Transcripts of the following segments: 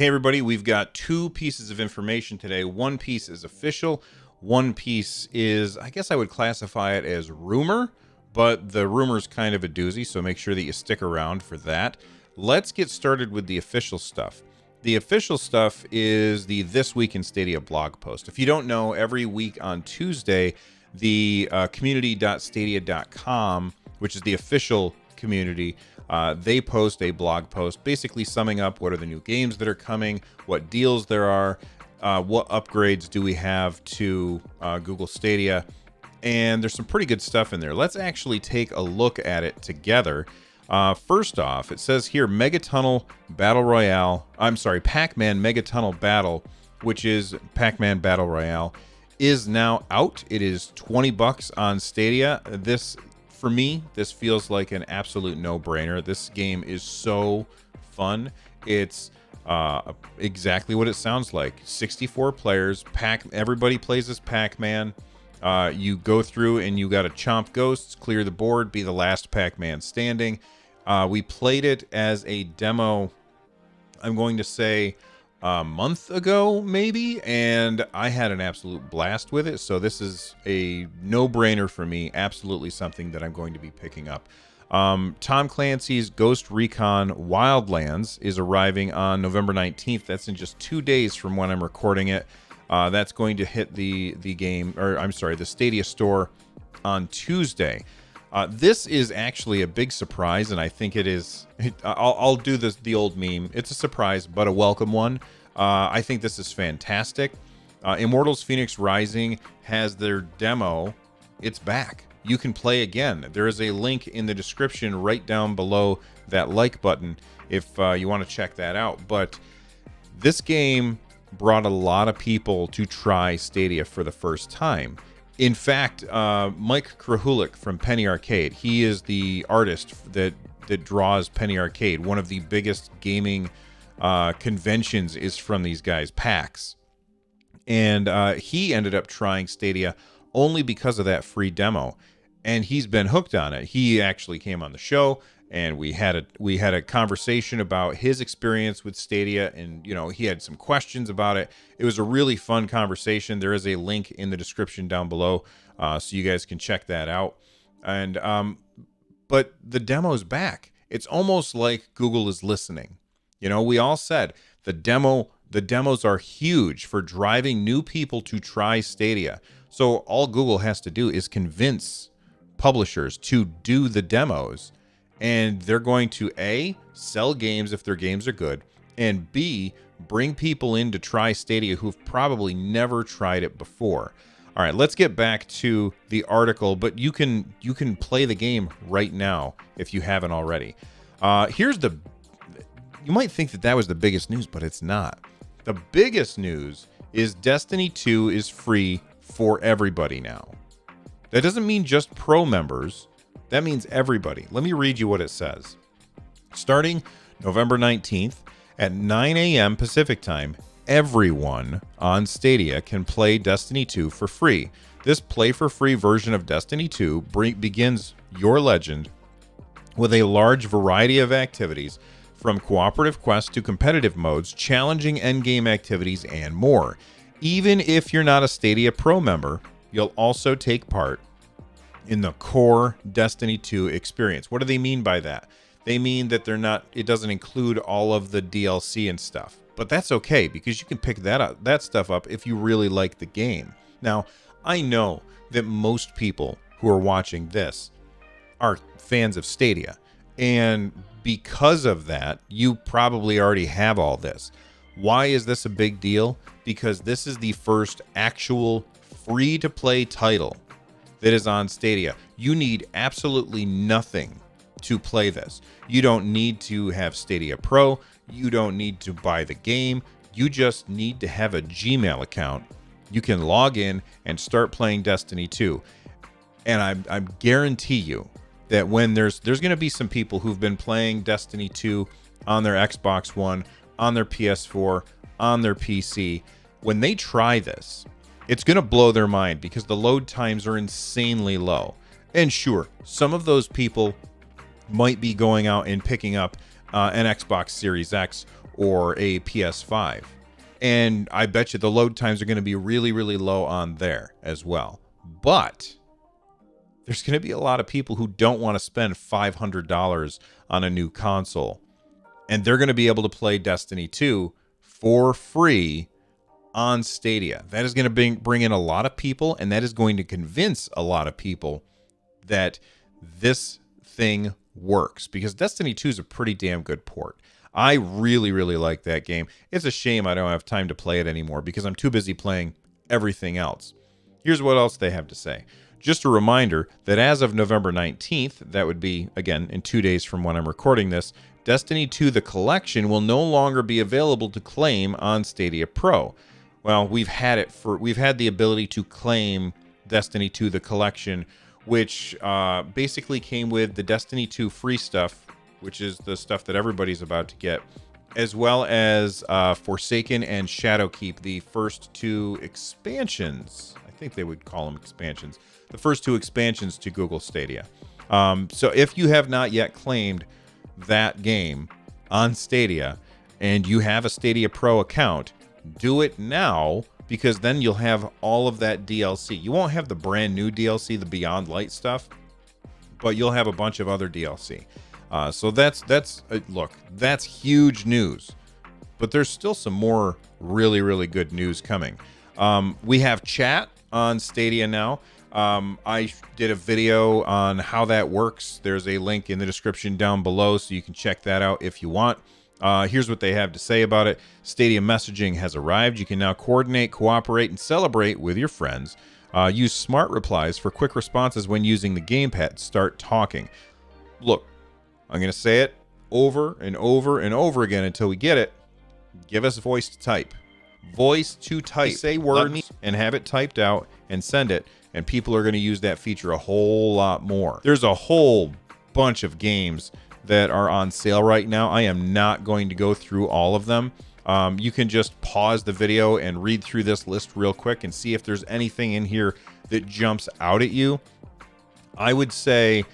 Hey everybody, we've got two pieces of information today. One piece is official. One piece is, I guess I would classify it as rumor, but the rumor is kind of a doozy, so make sure that you stick around for that. Let's get started with the official stuff. The official stuff is the This Week in Stadia blog post. If you don't know, every week on Tuesday, the community.stadia.com, which is the official community, they post a blog post basically summing up what are the new games that are coming, what deals there are, what upgrades do we have to Google Stadia, and there's some pretty good stuff in there. Let's actually take a look at it together. First off, it says here Megatunnel Battle Royale. I'm sorry, Pac-Man Megatunnel Battle, which is Pac-Man Battle Royale, is now out. It is $20 on Stadia. For me, this feels like an absolute no-brainer. This game is so fun. It's exactly what it sounds like. 64 players. Everybody plays as Pac-Man. You go through and you got to chomp ghosts, clear the board, be the last Pac-Man standing. We played it as a demo, I'm going to say a month ago, maybe, and I had an absolute blast with it. So this is a no-brainer for me. Absolutely something that I'm going to be picking up. Tom Clancy's Ghost Recon Wildlands is arriving on November 19th. That's in just 2 days from when I'm recording it. That's going to hit the Stadia store on Tuesday. This is actually a big surprise, and I think it is. I'll do the old meme. It's a surprise, but a welcome one. I think this is fantastic. Immortals Fenyx Rising has their demo. It's back. You can play again. There is a link in the description right down below that like button if you want to check that out. But this game brought a lot of people to try Stadia for the first time. In fact, Mike Krahulik from Penny Arcade, he is the artist that draws Penny Arcade. One of the biggest gaming conventions is from these guys, PAX. And he ended up trying Stadia only because of that free demo. And he's been hooked on it. He actually came on the show, and we had a conversation about his experience with Stadia, and he had some questions about it. It was a really fun conversation. There is a link in the description down below, so you guys can check that out. And but the demo's back. It's almost like Google is listening. We all said the demos are huge for driving new people to try Stadia. So all Google has to do is convince publishers to do the demos. And they're going to A, sell games if their games are good, and B, bring people in to try Stadia who've probably never tried it before. All right, let's get back to the article, but you can play the game right now if you haven't already. You might think that was the biggest news, but it's not. The biggest news is Destiny 2 is free for everybody now. That doesn't mean just pro members. That means everybody. Let me read you what it says. Starting November 19th at 9 a.m. Pacific time, everyone on Stadia can play Destiny 2 for free. This play-for-free version of Destiny 2 begins your legend with a large variety of activities, from cooperative quests to competitive modes, challenging endgame activities, and more. Even if you're not a Stadia Pro member, you'll also take part in the core Destiny 2 experience. What do they mean by that? They mean that it doesn't include all of the DLC and stuff. But that's okay, because you can pick that stuff up if you really like the game. Now, I know that most people who are watching this are fans of Stadia. And because of that, you probably already have all this. Why is this a big deal? Because this is the first actual free-to-play title that is on Stadia. You need absolutely nothing to play this. You don't need to have Stadia Pro. You don't need to buy the game. You just need to have a Gmail account. You can log in and start playing Destiny 2. And I guarantee you that when there's going to be some people who've been playing Destiny 2 on their Xbox One, on their PS4, on their PC, when they try this, it's going to blow their mind because the load times are insanely low. And sure, some of those people might be going out and picking up an Xbox Series X or a PS5. And I bet you the load times are going to be really, really low on there as well. But there's going to be a lot of people who don't want to spend $500 on a new console. And they're going to be able to play Destiny 2 for free on Stadia. That is going to bring in a lot of people, and that is going to convince a lot of people that this thing works, because Destiny 2 is a pretty damn good port. I really, really like that game. It's a shame I don't have time to play it anymore because I'm too busy playing everything else. Here's what else they have to say. Just a reminder that as of November 19th, that would be, again, in 2 days from when I'm recording this, Destiny 2 The Collection will no longer be available to claim on Stadia Pro. Well, we've had the ability to claim Destiny 2 The Collection, which basically came with the Destiny 2 free stuff, which is the stuff that everybody's about to get, as well as Forsaken and Shadowkeep, the first two expansions. I think they would call them expansions. The first two expansions to Google Stadia. So if you have not yet claimed that game on Stadia and you have a Stadia Pro account, do it now, because then you'll have all of that DLC. You won't have the brand new DLC, the Beyond Light stuff, but you'll have a bunch of other DLC. So look, that's huge news. But there's still some more really, really good news coming. We have chat on Stadia now. I did a video on how that works. There's a link in the description down below, so you can check that out if you want. Here's what they have to say about it. Stadia messaging has arrived. You can now coordinate, cooperate, and celebrate with your friends. Use smart replies for quick responses when using the gamepad. Start talking. Look, I'm going to say it over and over and over again until we get it. Give us voice to type. Voice to type. Say words and have it typed out and send it. And people are going to use that feature a whole lot more. There's a whole bunch of games that are on sale right now. I am not going to go through all of them. You can just pause the video and read through this list real quick and see if there's anything in here that jumps out at you. I would say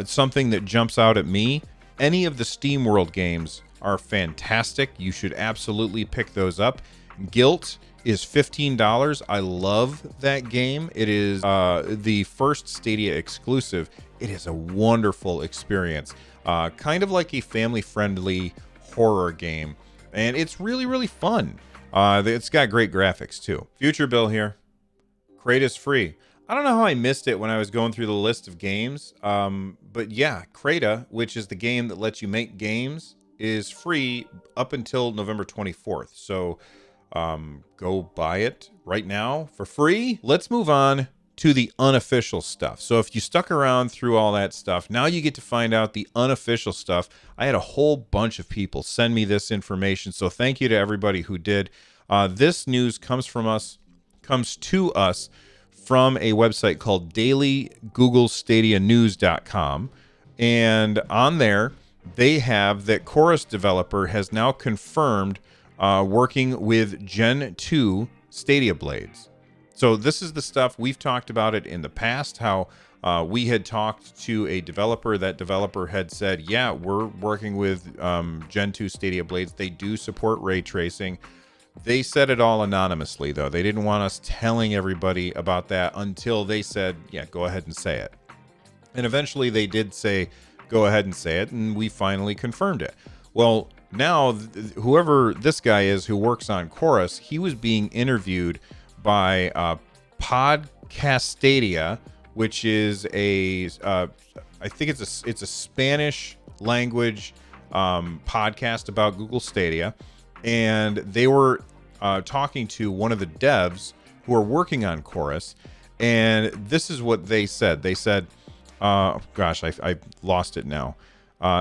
something that jumps out at me, any of the SteamWorld games are fantastic. You should absolutely pick those up. Guilt is $15. I love that game. It is the first Stadia exclusive. It is a wonderful experience. Kind of like a family-friendly horror game. And it's really, really fun. It's got great graphics, too. Future Bill here. Crate is free. I don't know how I missed it when I was going through the list of games. But yeah, Crata, which is the game that lets you make games, is free up until November 24th. So go buy it right now for free. Let's move on to the unofficial stuff. So if you stuck around through all that stuff, now you get to find out the unofficial stuff. I had a whole bunch of people send me this information, so thank you to everybody who did. This news comes to us from a website called dailygooglestadianews.com, and on there they have that Chorus developer has now confirmed working with Gen 2 Stadia Blades. So this is the stuff we've talked about it in the past, how we had talked to a developer. That developer had said, yeah, we're working with Gen 2 Stadia Blades. They do support ray tracing. They said it all anonymously, though. They didn't want us telling everybody about that until they said, yeah, go ahead and say it. And eventually they did say, go ahead and say it, and we finally confirmed it. Well, now, whoever this guy is who works on Chorus, he was being interviewed by Podcast Stadia, which is I think it's a Spanish language podcast about Google Stadia, and they were talking to one of the devs who are working on Chorus, and this is what they said. They said, gosh, I lost it now.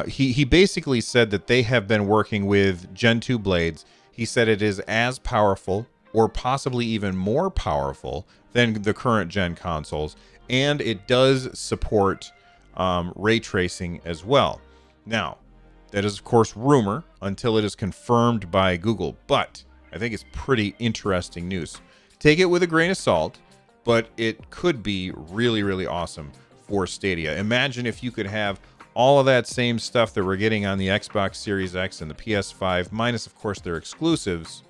He basically said that they have been working with Gen 2 Blades. He said it is as powerful, or possibly even more powerful than the current gen consoles, and it does support ray tracing as well. Now, that is of course rumor until it is confirmed by Google, but I think it's pretty interesting news. Take it with a grain of salt, but it could be really, really awesome for Stadia. Imagine if you could have all of that same stuff that we're getting on the Xbox Series X and the PS5, minus, of course, their exclusives,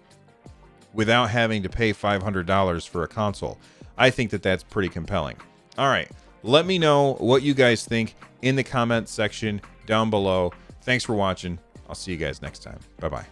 without having to pay $500 for a console. I think that that's pretty compelling. All right, let me know what you guys think in the comments section down below. Thanks for watching. I'll see you guys next time. Bye-bye.